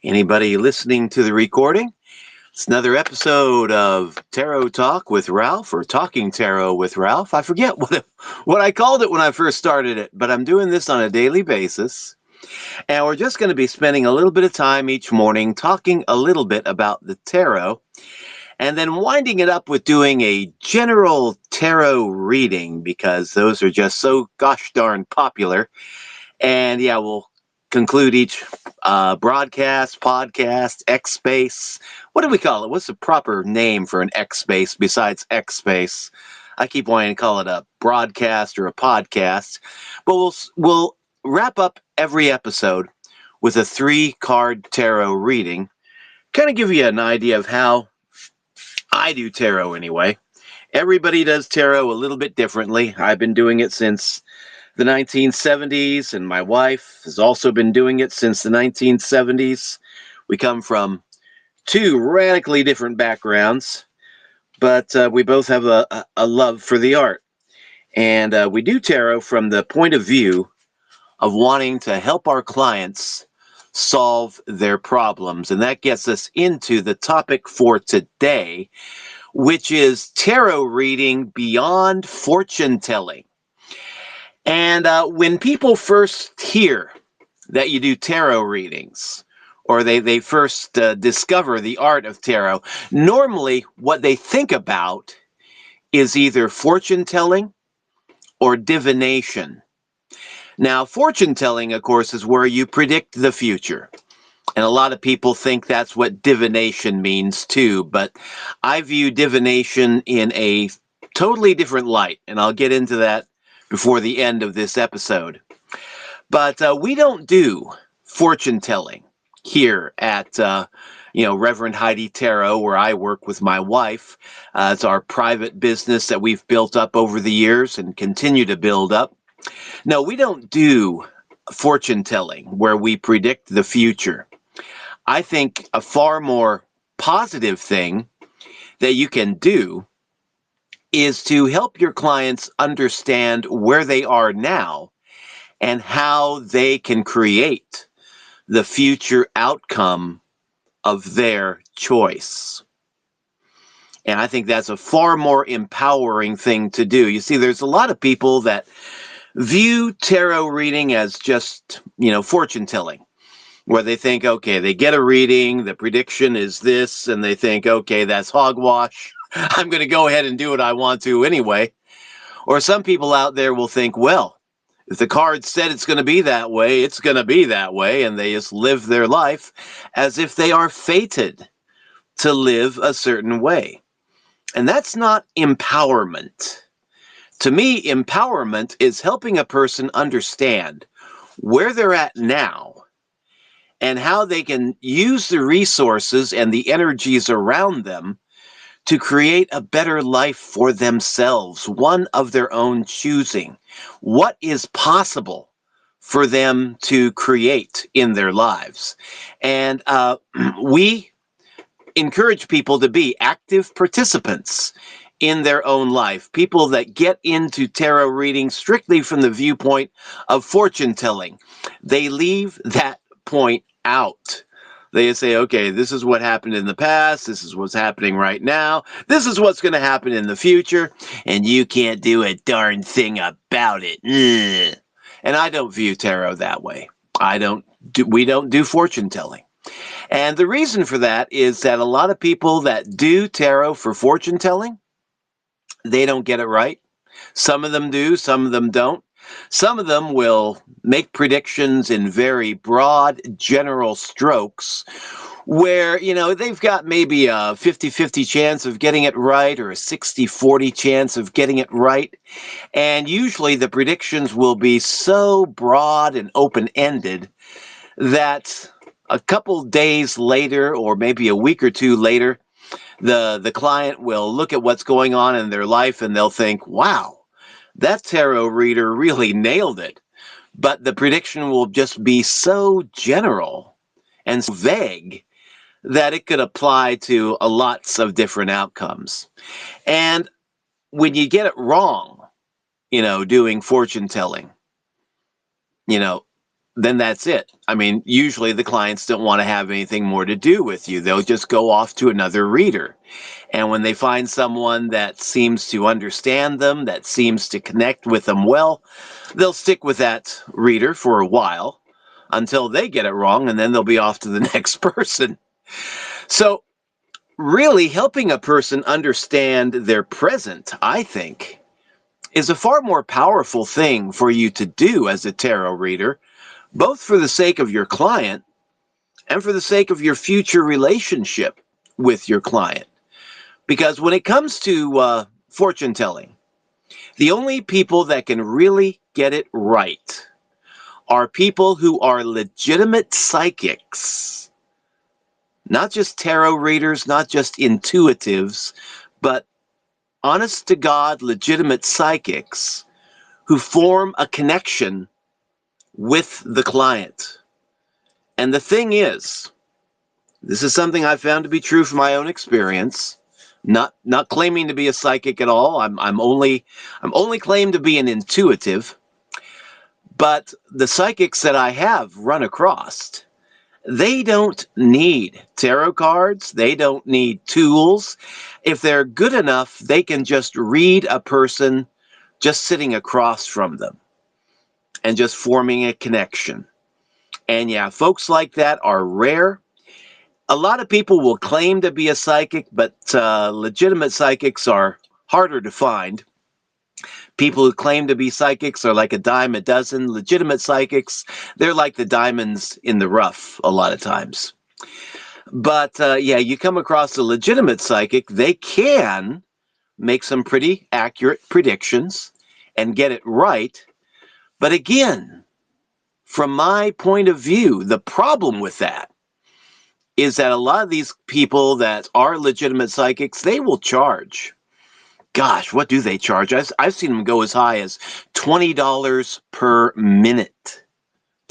Anybody listening to the recording? It's another episode of Tarot Talk with Ralph, or Talking Tarot with Ralph. I forget what I called it when I first started it, but I'm doing this on a daily basis. And we're just going to be spending a little bit of time each morning talking a little bit about the tarot, and then winding it up with doing a general tarot reading, because those are just so gosh darn popular. And yeah, we'll conclude each broadcast, podcast, X space. What do we call it? What's the proper name for an X space besides X space? I keep wanting to call it a broadcast or a podcast. But we'll wrap up every episode with a 3-card tarot reading. Kind of give you an idea of how I do tarot anyway. Everybody does tarot a little bit differently. I've been doing it since the 1970s, and my wife has also been doing it since the 1970s. We come from two radically different backgrounds, but we both have a love for the art. And we do tarot from the point of view of wanting to help our clients solve their problems. And that gets us into the topic for today, which is tarot reading beyond fortune telling. And when people first hear that you do tarot readings, or they first discover the art of tarot, normally what they think about is either fortune telling or divination. Now, fortune telling, of course, is where you predict the future. And a lot of people think that's what divination means too, but I view divination in a totally different light, and I'll get into that before the end of this episode. But we don't do fortune telling here at Reverend Heidi Tarot, where I work with my wife. It's our private business that we've built up over the years and continue to build up. No, we don't do fortune telling where we predict the future. I think a far more positive thing that you can do is to help your clients understand where they are now and how they can create the future outcome of their choice. And I think that's a far more empowering thing to do. You see, there's a lot of people that view tarot reading as just, fortune telling, where they think, okay, they get a reading, the prediction is this, and they think, okay, that's hogwash. I'm going to go ahead and do what I want to anyway. Or some people out there will think, well, if the card said it's going to be that way, it's going to be that way, and they just live their life as if they are fated to live a certain way. And that's not empowerment. To me, empowerment is helping a person understand where they're at now and how they can use the resources and the energies around them to create a better life for themselves, one of their own choosing. What is possible for them to create in their lives? And we encourage people to be active participants in their own life, people that get into tarot reading strictly from the viewpoint of fortune telling. They leave that point out. They say, okay, this is what happened in the past, this is what's happening right now, this is what's going to happen in the future, and you can't do a darn thing about it. Ugh. And I don't view tarot that way. We don't do fortune telling. And the reason for that is that a lot of people that do tarot for fortune telling, they don't get it right. Some of them do, some of them don't. Some of them will make predictions in very broad, general strokes where, they've got maybe a 50-50 chance of getting it right or a 60-40 chance of getting it right. And usually the predictions will be so broad and open-ended that a couple days later, or maybe a week or two later, the client will look at what's going on in their life and they'll think, wow, that tarot reader really nailed it. But the prediction will just be so general and so vague that it could apply to lots of different outcomes. And when you get it wrong, doing fortune telling, then that's it. I mean, usually the clients don't want to have anything more to do with you. They'll just go off to another reader. And when they find someone that seems to understand them, that seems to connect with them well, they'll stick with that reader for a while until they get it wrong, and then they'll be off to the next person. So really helping a person understand their present, I think, is a far more powerful thing for you to do as a tarot reader, both for the sake of your client and for the sake of your future relationship with your client. Because when it comes to fortune telling, the only people that can really get it right are people who are legitimate psychics. Not just tarot readers, not just intuitives, but honest to God, legitimate psychics who form a connection with the client. And the thing is, this is something I've found to be true from my own experience. Not claiming to be a psychic at all. I'm only claimed to be an intuitive. But the psychics that I have run across, they don't need tarot cards. They don't need tools. If they're good enough, they can just read a person just sitting across from them and just forming a connection. And yeah, folks like that are rare. A lot of people will claim to be a psychic, but legitimate psychics are harder to find. People who claim to be psychics are like a dime a dozen. Legitimate psychics, they're like the diamonds in the rough a lot of times. But yeah, you come across a legitimate psychic, they can make some pretty accurate predictions and get it right. But again, from my point of view, the problem with that is that a lot of these people that are legitimate psychics, they will charge. Gosh, what do they charge? I've seen them go as high as $20 per minute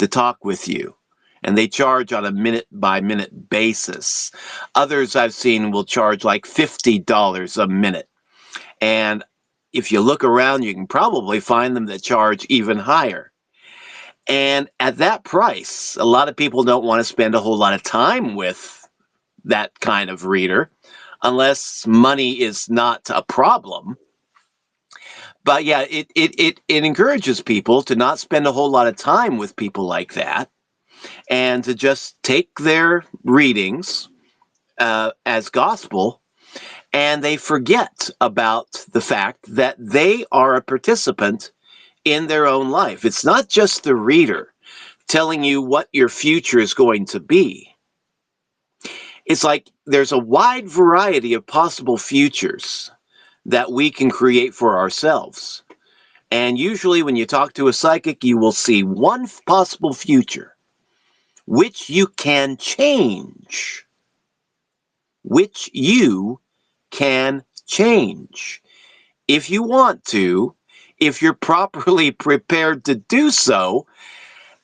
to talk with you. And they charge on a minute-by-minute basis. Others I've seen will charge like $50 a minute. And if you look around, you can probably find them that charge even higher. And at that price, a lot of people don't want to spend a whole lot of time with that kind of reader unless money is not a problem. But yeah, it encourages people to not spend a whole lot of time with people like that and to just take their readings as gospel, and they forget about the fact that they are a participant in their own life. It's not just the reader telling you what your future is going to be. It's like there's a wide variety of possible futures that we can create for ourselves. And usually when you talk to a psychic, you will see one possible future, which you can change. Which you can change. If you want to, if you're properly prepared to do so.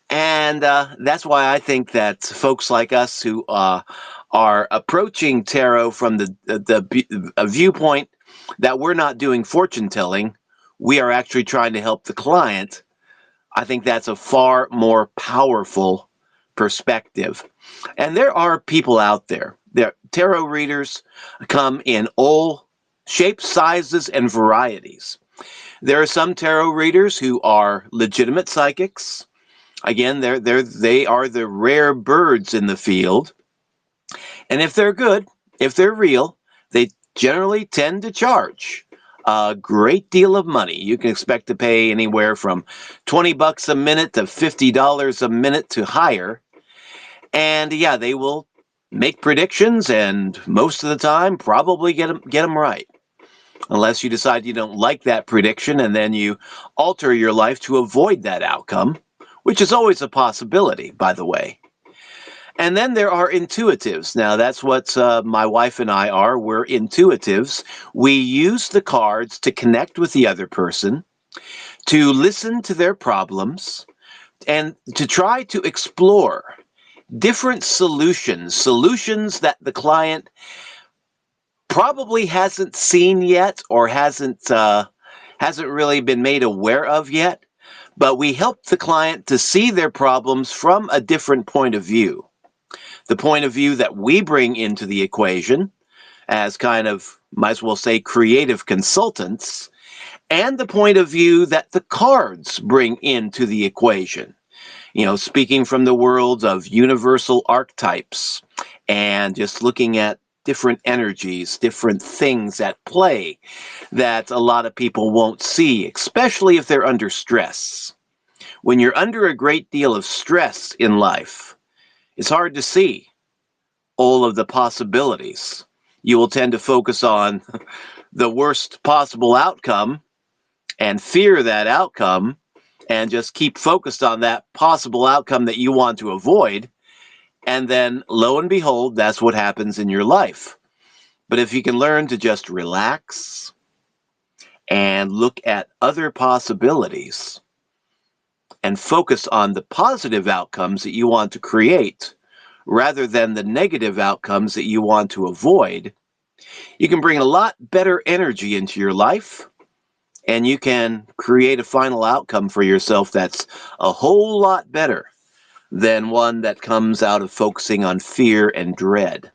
And that's why I think that folks like us who are approaching tarot from the viewpoint that we're not doing fortune telling, we are actually trying to help the client. I think that's a far more powerful perspective. And there are people out there. Tarot readers come in all shapes, sizes, and varieties. There are some tarot readers who are legitimate psychics. Again, they are the rare birds in the field. And if they're good, if they're real, they generally tend to charge a great deal of money. You can expect to pay anywhere from $20 a minute to $50 a minute to higher. And yeah, they will make predictions and most of the time probably get them right. Unless you decide you don't like that prediction and then you alter your life to avoid that outcome, which is always a possibility, by the way. And then there are intuitives. Now, that's what my wife and I are. We're intuitives. We use the cards to connect with the other person, to listen to their problems, and to try to explore different solutions that the client probably hasn't seen yet or hasn't really been made aware of yet. but we help the client to see their problems from a different point of view. The point of view that we bring into the equation as kind of, might as well say, creative consultants, and the point of view that the cards bring into the equation. Speaking from the world of universal archetypes and just looking at different energies, different things at play that a lot of people won't see, especially if they're under stress. When you're under a great deal of stress in life, it's hard to see all of the possibilities. You will tend to focus on the worst possible outcome and fear that outcome and just keep focused on that possible outcome that you want to avoid. And then, lo and behold, that's what happens in your life. But if you can learn to just relax and look at other possibilities and focus on the positive outcomes that you want to create rather than the negative outcomes that you want to avoid, you can bring a lot better energy into your life, and you can create a final outcome for yourself that's a whole lot better than one that comes out of focusing on fear and dread.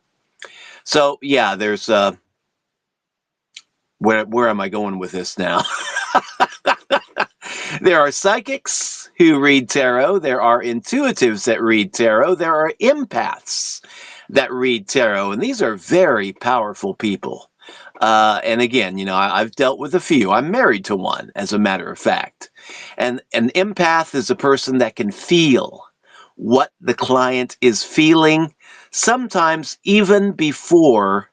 So, yeah, there's where am I going with this now? There are psychics who read tarot. There are intuitives that read tarot. There are empaths that read tarot. And these are very powerful people. And again, I've dealt with a few. I'm married to one, as a matter of fact. And an empath is a person that can feel what the client is feeling, sometimes even before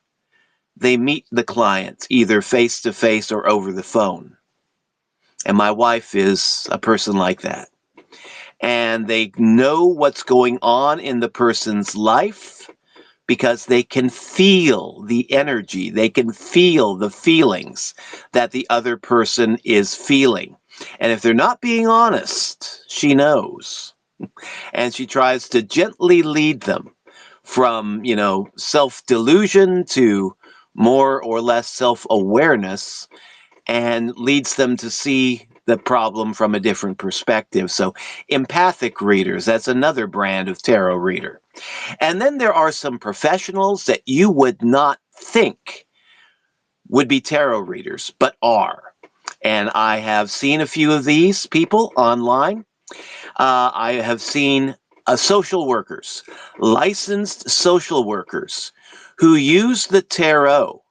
they meet the client, either face to face or over the phone. And my wife is a person like that. And they know what's going on in the person's life because they can feel the energy. They can feel the feelings that the other person is feeling. And if they're not being honest, she knows. And she tries to gently lead them from, self-delusion to more or less self-awareness, and leads them to see the problem from a different perspective. So empathic readers, that's another brand of tarot reader. And then there are some professionals that you would not think would be tarot readers, but are. And I have seen a few of these people online. I have seen social workers, licensed social workers, who use the tarot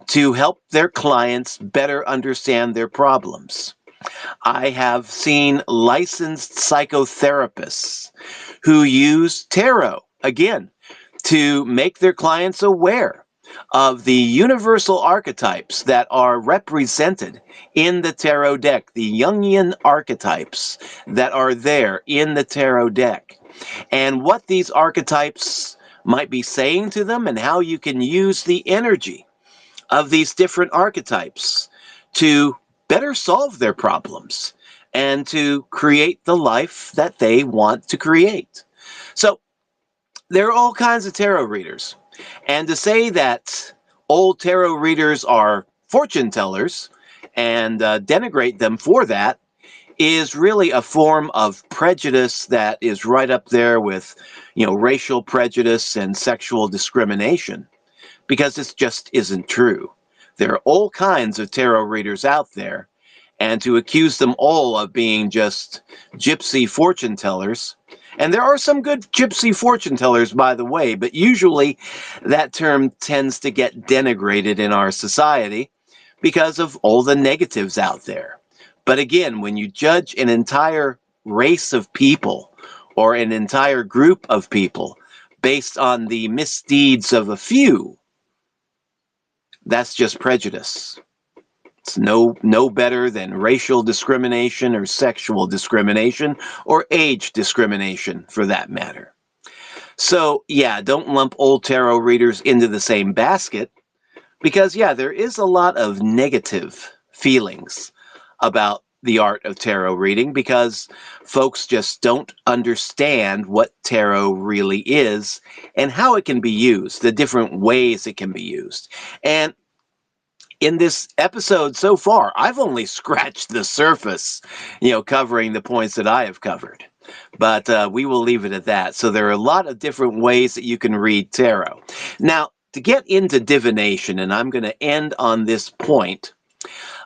to help their clients better understand their problems. I have seen licensed psychotherapists who use tarot, again, to make their clients aware of the universal archetypes that are represented in the tarot deck, the Jungian archetypes that are there in the tarot deck, and what these archetypes might be saying to them, and how you can use the energy of these different archetypes to better solve their problems and to create the life that they want to create. So there are all kinds of tarot readers. And to say that old tarot readers are fortune tellers and denigrate them for that is really a form of prejudice that is right up there with, racial prejudice and sexual discrimination, because this just isn't true. There are all kinds of tarot readers out there, and to accuse them all of being just gypsy fortune tellers, and there are some good gypsy fortune tellers, by the way, but usually that term tends to get denigrated in our society because of all the negatives out there. But again, when you judge an entire race of people or an entire group of people based on the misdeeds of a few, that's just prejudice. It's no better than racial discrimination or sexual discrimination or age discrimination, for that matter. So, yeah, don't lump old tarot readers into the same basket, because, yeah, there is a lot of negative feelings about the art of tarot reading, because folks just don't understand what tarot really is and how it can be used, the different ways it can be used. And in this episode so far, I've only scratched the surface, covering the points that I have covered. But we will leave it at that. So there are a lot of different ways that you can read tarot. Now, to get into divination, and I'm going to end on this point,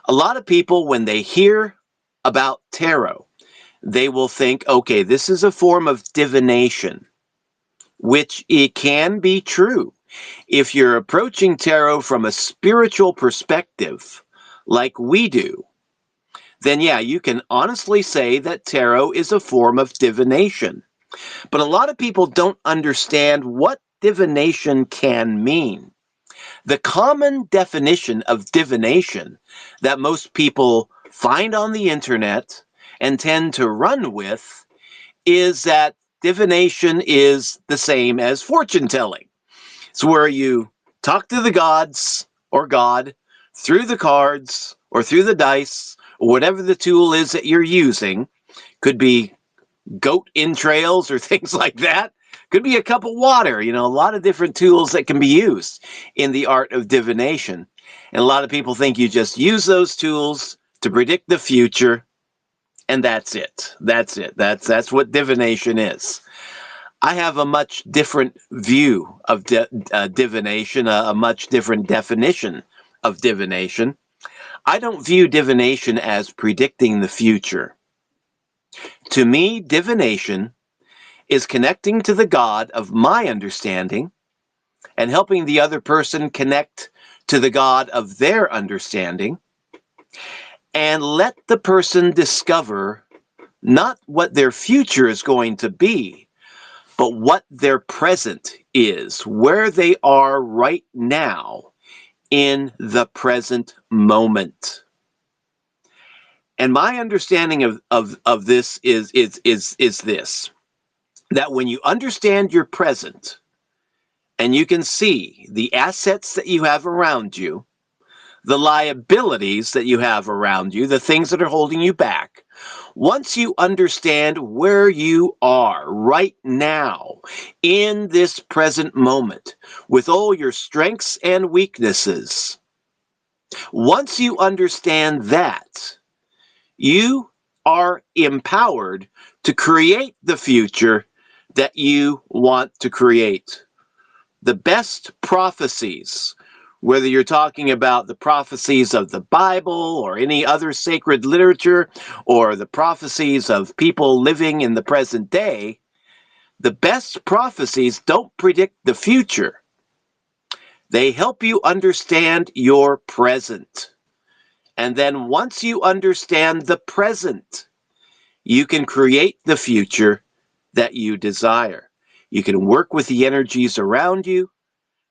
a lot of people, when they hear about tarot, they will think, okay, this is a form of divination, which it can be true. If you're approaching tarot from a spiritual perspective, like we do, then yeah, you can honestly say that tarot is a form of divination. But a lot of people don't understand what divination can mean. The common definition of divination that most people find on the internet and tend to run with is that divination is the same as fortune telling. It's where you talk to the gods or God through the cards or through the dice, or whatever the tool is that you're using. Could be goat entrails or things like that. Could be a cup of water, a lot of different tools that can be used in the art of divination. And a lot of people think you just use those tools to predict the future, and that's it. That's it. That's what divination is. I have a much different view of divination, a much different definition of divination. I don't view divination as predicting the future. To me, divination is connecting to the God of my understanding and helping the other person connect to the God of their understanding, and let the person discover not what their future is going to be, but what their present is, where they are right now in the present moment. And my understanding of this is this, that when you understand your present and you can see the assets that you have around you, the liabilities that you have around you, the things that are holding you back, once you understand where you are right now in this present moment with all your strengths and weaknesses, once you understand that, you are empowered to create the future that you want to create. The best prophecies, whether you're talking about the prophecies of the Bible or any other sacred literature, or the prophecies of people living in the present day, the best prophecies don't predict the future. They help you understand your present. And then once you understand the present, you can create the future that you desire. You can work with the energies around you,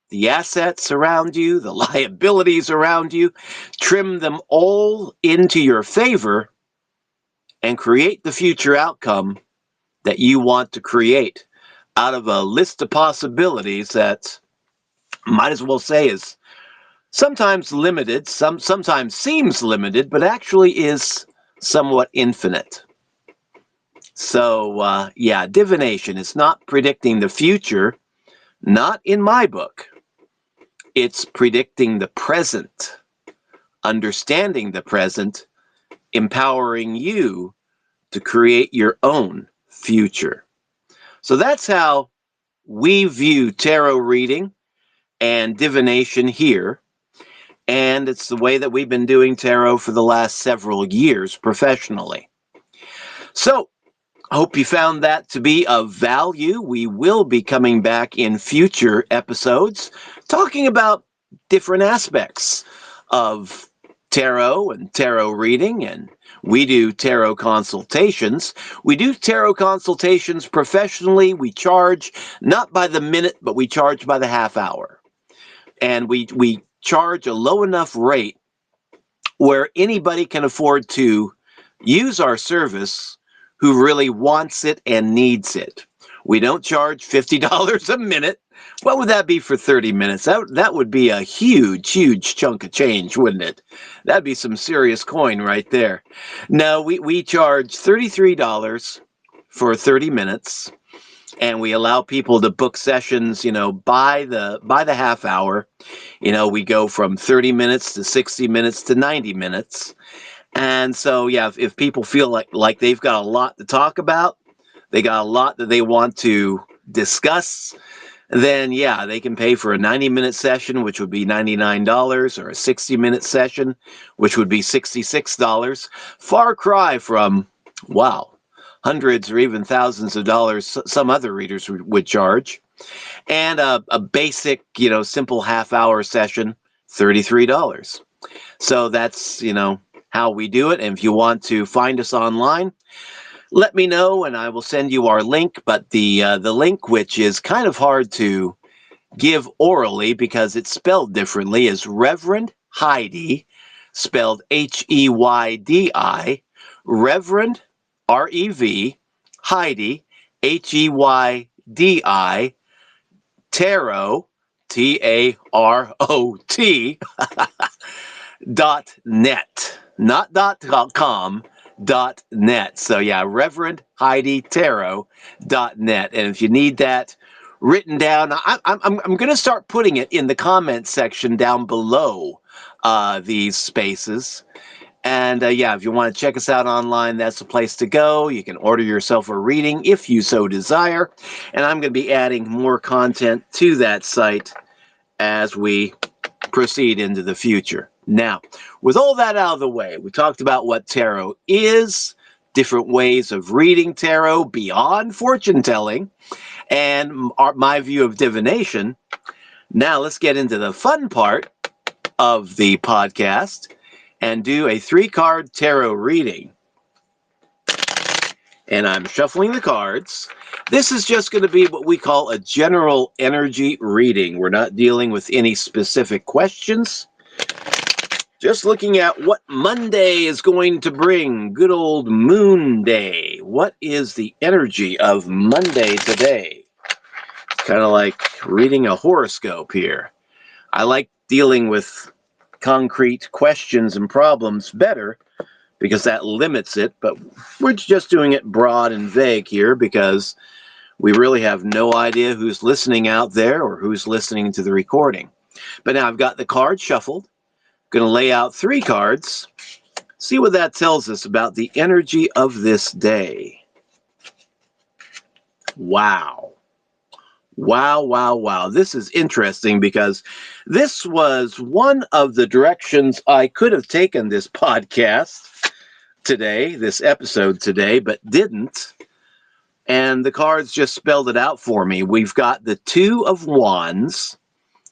the assets around you, the liabilities around you, trim them all into your favor, and create the future outcome that you want to create out of a list of possibilities that might as well say is sometimes limited, sometimes seems limited, but actually is somewhat infinite. So, yeah, divination is not predicting the future, not in my book. It's predicting the present, understanding the present, empowering you to create your own future. So that's how we view tarot reading and divination here. And it's the way that we've been doing tarot for the last several years professionally. So, I hope you found that to be of value. We will be coming back in future episodes talking about different aspects of tarot and tarot reading, and we do tarot consultations. We do tarot consultations professionally. We charge not by the minute, but we charge by the half hour. And we charge a low enough rate where anybody can afford to use our service who really wants it and needs it. We don't charge $50 a minute. What would that be for 30 minutes? That would be a huge, huge chunk of change, wouldn't it? That'd be some serious coin right there. No, we charge $33 for 30 minutes. And we allow people to book sessions, by the half hour. We go from 30 minutes to 60 minutes to 90 minutes. And so, yeah, if people feel like they've got a lot to talk about, they got a lot that they want to discuss, then yeah, they can pay for a 90-minute session, which would be $99, or a 60-minute session, which would be $66. Far cry from, wow, hundreds or even thousands of dollars some other readers would charge. And a basic, simple half-hour session, $33. So that's, how we do it. And if you want to find us online, let me know and I will send you our link. But the link, which is kind of hard to give orally because it's spelled differently, is Reverend Heidi, spelled Heydi, Reverend, REV, Heidi, Heydi, Tarot, TAROT, .net, not .com, .net. So yeah, Reverend Heidi Tarot.net. And if you need that written down, I'm going to start putting it in the comments section down below these spaces. And yeah, if you want to check us out online, that's the place to go. You can order yourself a reading if you so desire. And I'm going to be adding more content to that site as we proceed into the future. Now, with all that out of the way, we talked about what tarot is, different ways of reading tarot beyond fortune telling, and my view of divination. Now let's get into the fun part of the podcast and do a 3-card tarot reading. And I'm shuffling the cards. This is just going to be what we call a general energy reading. We're not dealing with any specific questions. Just looking at what Monday is going to bring. Good old Moon Day. What is the energy of Monday today? It's kind of like reading a horoscope here. I like dealing with concrete questions and problems better because that limits it, but we're just doing it broad and vague here because we really have no idea who's listening out there or who's listening to the recording. But now I've got the cards shuffled. Going to lay out 3 cards. See what that tells us about the energy of this day. Wow. Wow, wow, wow. This is interesting because this was one of the directions I could have taken this podcast today, this episode today, but didn't. And the cards just spelled it out for me. We've got the 2 of Wands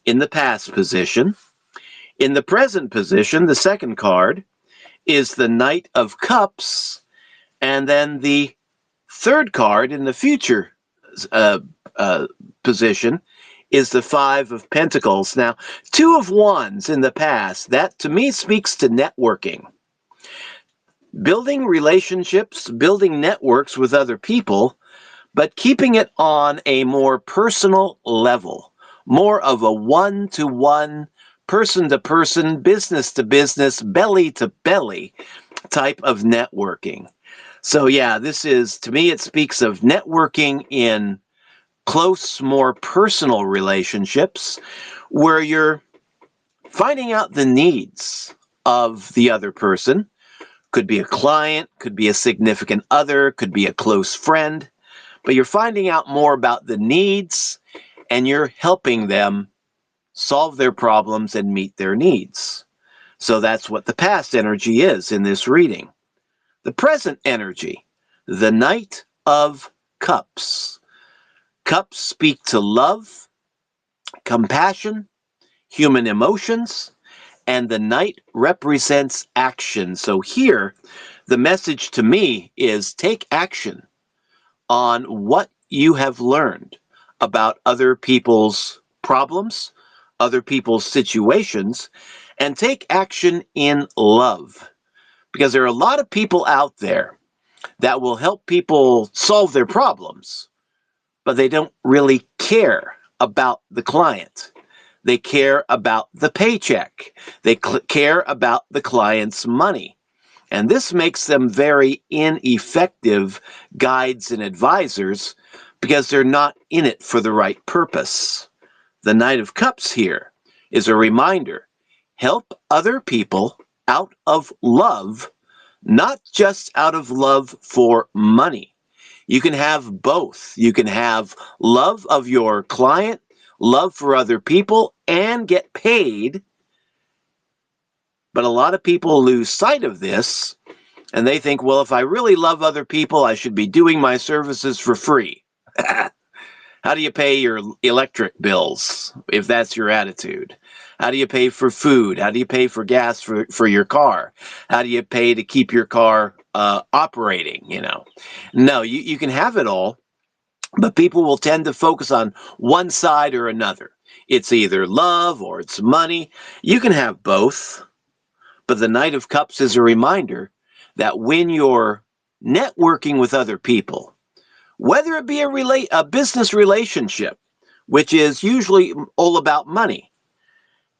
in the past position. In the present position, the second card is the Knight of Cups. And then the third card in the future position is the 5 of Pentacles. Now, 2 of Wands in the past, that to me speaks to networking. Building relationships, building networks with other people, but keeping it on a more personal level, more of a one-to-one, person-to-person, business-to-business, belly-to-belly type of networking. So yeah, this is, to me, it speaks of networking in close, more personal relationships where you're finding out the needs of the other person. Could be a client, could be a significant other, could be a close friend, but you're finding out more about the needs and you're helping them solve their problems and meet their needs. So that's what the past energy is in this reading. The present energy, the Knight of Cups. Cups speak to love, compassion, human emotions, and the Knight represents action. So here, the message to me is take action on what you have learned about other people's problems, other people's situations, and take action in love. Because there are a lot of people out there that will help people solve their problems, but they don't really care about the client. They care about the paycheck. They care about the client's money. And this makes them very ineffective guides and advisors because they're not in it for the right purpose. The Knight of Cups here is a reminder. Help other people out of love, not just out of love for money. You can have both. You can have love of your client, love for other people, and get paid. But a lot of people lose sight of this, and they think, well, if I really love other people, I should be doing my services for free. How do you pay your electric bills if that's your attitude? How do you pay for food? How do you pay for gas for your car? How do you pay to keep your car operating? No, you can have it all, but people will tend to focus on one side or another. It's either love or it's money. You can have both, but the Knight of Cups is a reminder that when you're networking with other people, whether it be a business relationship, which is usually all about money,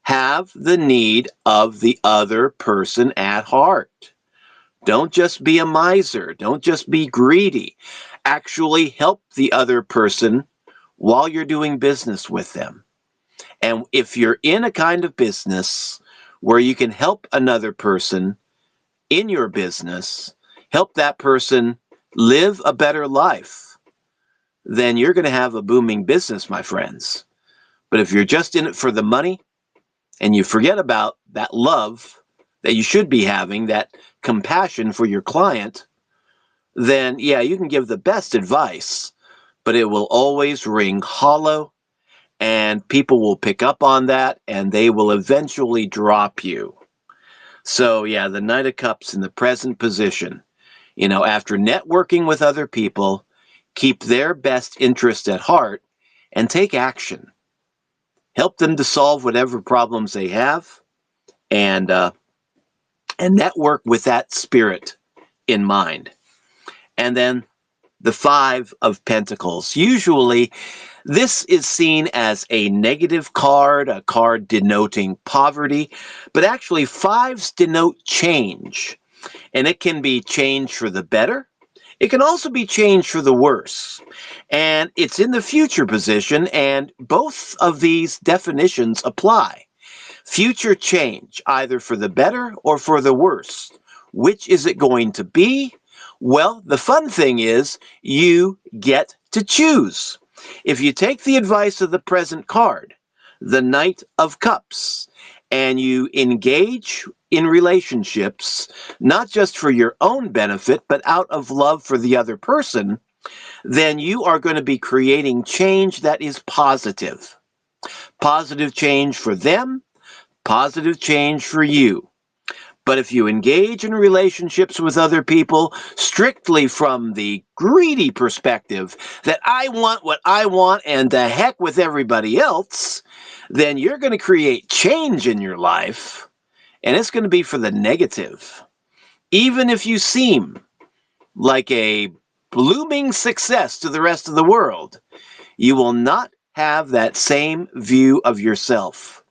have the need of the other person at heart. Don't just be a miser. Don't just be greedy. Actually help the other person while you're doing business with them. And if you're in a kind of business where you can help another person in your business, help that person live a better life, then you're going to have a booming business, my friends. But if you're just in it for the money and you forget about that love that you should be having, that compassion for your client, then yeah, you can give the best advice, but it will always ring hollow, and people will pick up on that and they will eventually drop you. So yeah, the Knight of Cups in the present position, after networking with other people, keep their best interest at heart and take action. Help them to solve whatever problems they have, and network with that spirit in mind. And then the Five of Pentacles. Usually, this is seen as a negative card, a card denoting poverty, but actually fives denote change. And it can be change for the better. It can also be change for the worse. And it's in the future position, and both of these definitions apply. Future change, either for the better or for the worse. Which is it going to be? Well, the fun thing is you get to choose. If you take the advice of the present card, the Knight of Cups, and you engage in relationships, not just for your own benefit, but out of love for the other person, then you are going to be creating change that is positive. Positive change for them, positive change for you. But if you engage in relationships with other people strictly from the greedy perspective that I want what I want and the heck with everybody else, then you're going to create change in your life, and it's going to be for the negative. Even if you seem like a blooming success to the rest of the world, you will not have that same view of yourself.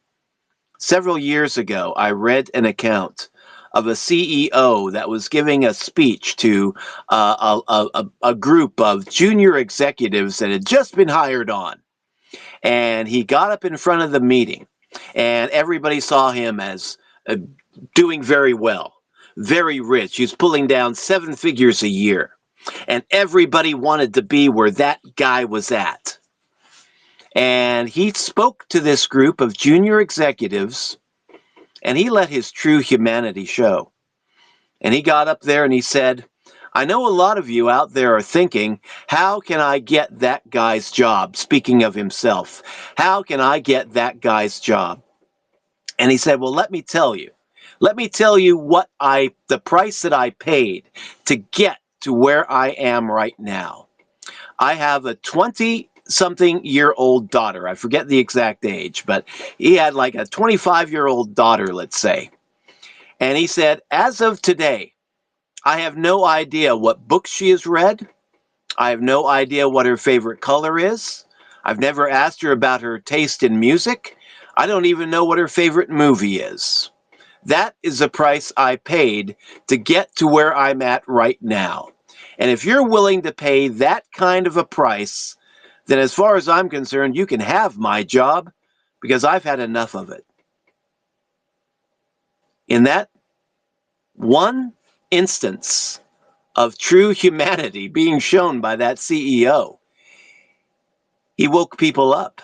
Several years ago, I read an account of a CEO that was giving a speech to a group of junior executives that had just been hired on. And he got up in front of the meeting, and everybody saw him as doing very well, very rich. He was pulling down 7 figures a year, and everybody wanted to be where that guy was at. And he spoke to this group of junior executives, and he let his true humanity show. And he got up there and he said, I know a lot of you out there are thinking, how can I get that guy's job? Speaking of himself, how can I get that guy's job? And he said, well, let me tell you the price that I paid to get to where I am right now. I have a 20-something-year-old daughter. I forget the exact age, but he had like a 25-year-old daughter, let's say. And he said, as of today, I have no idea what books she has read. I have no idea what her favorite color is. I've never asked her about her taste in music. I don't even know what her favorite movie is. That is the price I paid to get to where I'm at right now. And if you're willing to pay that kind of a price, then as far as I'm concerned, you can have my job because I've had enough of it. In that one instance of true humanity being shown by that CEO, he woke people up.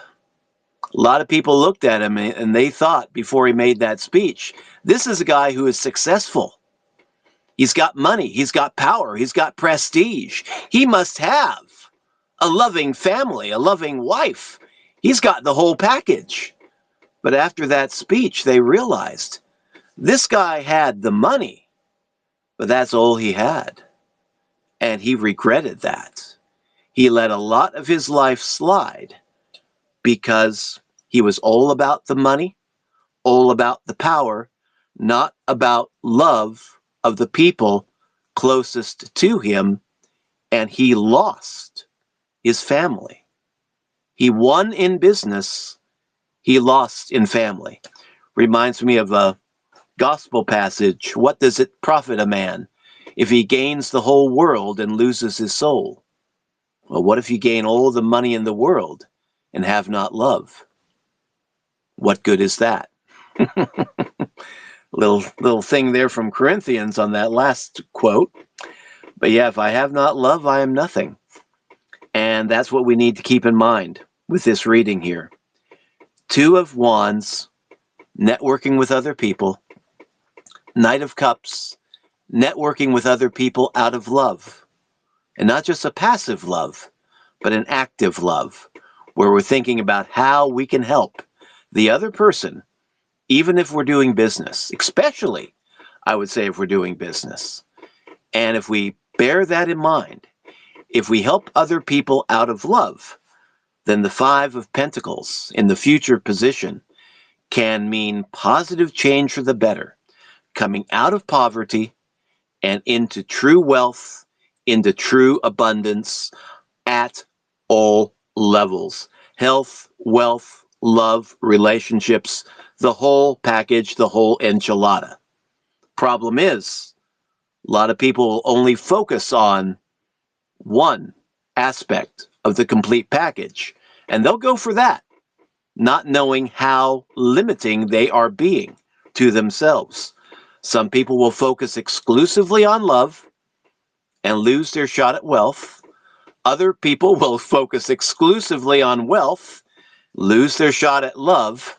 A lot of people looked at him and they thought before he made that speech, this is a guy who is successful. He's got money, he's got power, he's got prestige. He must have a loving family, a loving wife. He's got the whole package. But after that speech, they realized this guy had the money, but that's all he had. And he regretted that. He let a lot of his life slide because he was all about the money, all about the power, not about love of the people closest to him, and he lost his family. He won in business, he lost in family. Reminds me of a gospel passage. What does it profit a man if he gains the whole world and loses his soul? Well, what if you gain all the money in the world and have not love? What good is that? Little thing there from Corinthians on that last quote. But yeah, if I have not love, I am nothing. And that's what we need to keep in mind with this reading here. Two of Wands, networking with other people. Knight of Cups, networking with other people out of love. And not just a passive love, but an active love, where we're thinking about how we can help the other person, even if we're doing business, especially, I would say, if we're doing business. And if we bear that in mind, if we help other people out of love, then the Five of Pentacles in the future position can mean positive change for the better, coming out of poverty and into true wealth, into true abundance at all levels. Health, wealth, love, relationships, the whole package, the whole enchilada. Problem is, a lot of people only focus on one aspect of the complete package, and they'll go for that, not knowing how limiting they are being to themselves. Some people will focus exclusively on love and lose their shot at wealth. Other people will focus exclusively on wealth, lose their shot at love.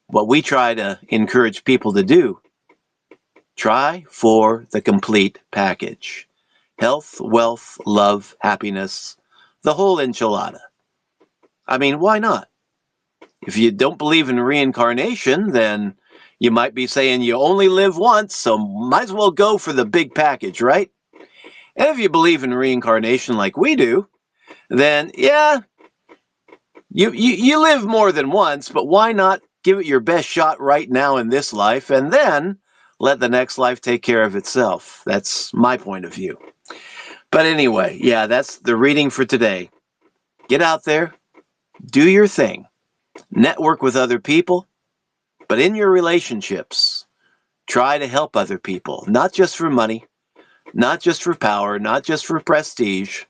What we try to encourage people to do, try for the complete package. Health, wealth, love, happiness, the whole enchilada. I mean, why not? If you don't believe in reincarnation, then you might be saying you only live once, so might as well go for the big package, right? And if you believe in reincarnation like we do, then yeah, you live more than once, but why not give it your best shot right now in this life and then let the next life take care of itself? That's my point of view. But anyway, yeah, that's the reading for today. Get out there, do your thing, network with other people, but in your relationships, try to help other people, not just for money, not just for power, not just for prestige,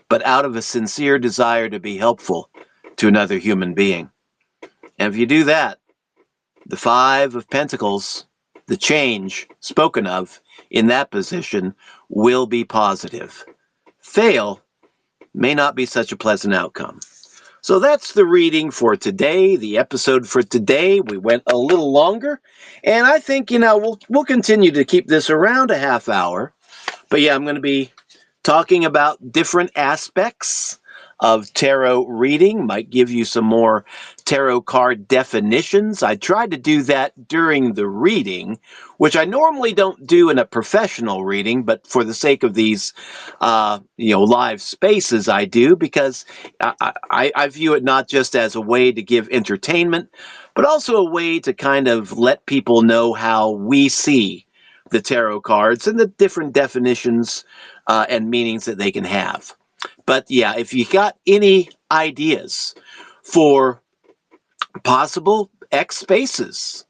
but out of a sincere desire to be helpful to another human being. And if you do that, the Five of Pentacles, the change spoken of in that position, will be positive. Fail may not be such a pleasant outcome. So that's the reading for today, the episode for today. We went a little longer, and I think, we'll continue to keep this around a half hour. But yeah, I'm going to be talking about different aspects of tarot reading, might give you some more tarot card definitions. I tried to do that during the reading, which I normally don't do in a professional reading, but for the sake of these, live spaces, I do, because I view it not just as a way to give entertainment, but also a way to kind of let people know how we see the tarot cards and the different definitions and meanings that they can have. But yeah, if you got any ideas for possible X spaces,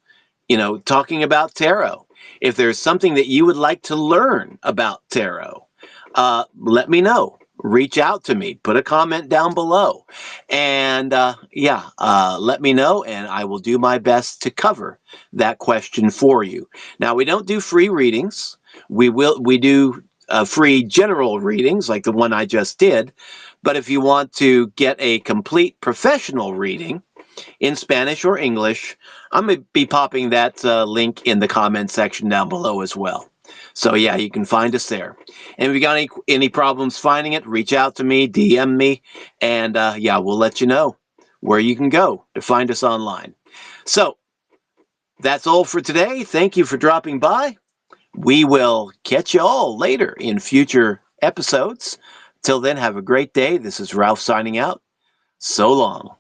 talking about tarot, if there's something that you would like to learn about tarot, let me know. reach out to me. Put a comment down below. And let me know, and I will do my best to cover that question for you. Now, we don't do free readings. We do free general readings like the one I just did. But if you want to get a complete professional reading in Spanish or English, I'm going to be popping that link in the comment section down below as well. So yeah, you can find us there. And if you got any problems finding it, reach out to me, DM me, and we'll let you know where you can go to find us online. So that's all for today. Thank you for dropping by. We will catch you all later in future episodes. Till then, have a great day. This is Ralph signing out. So long.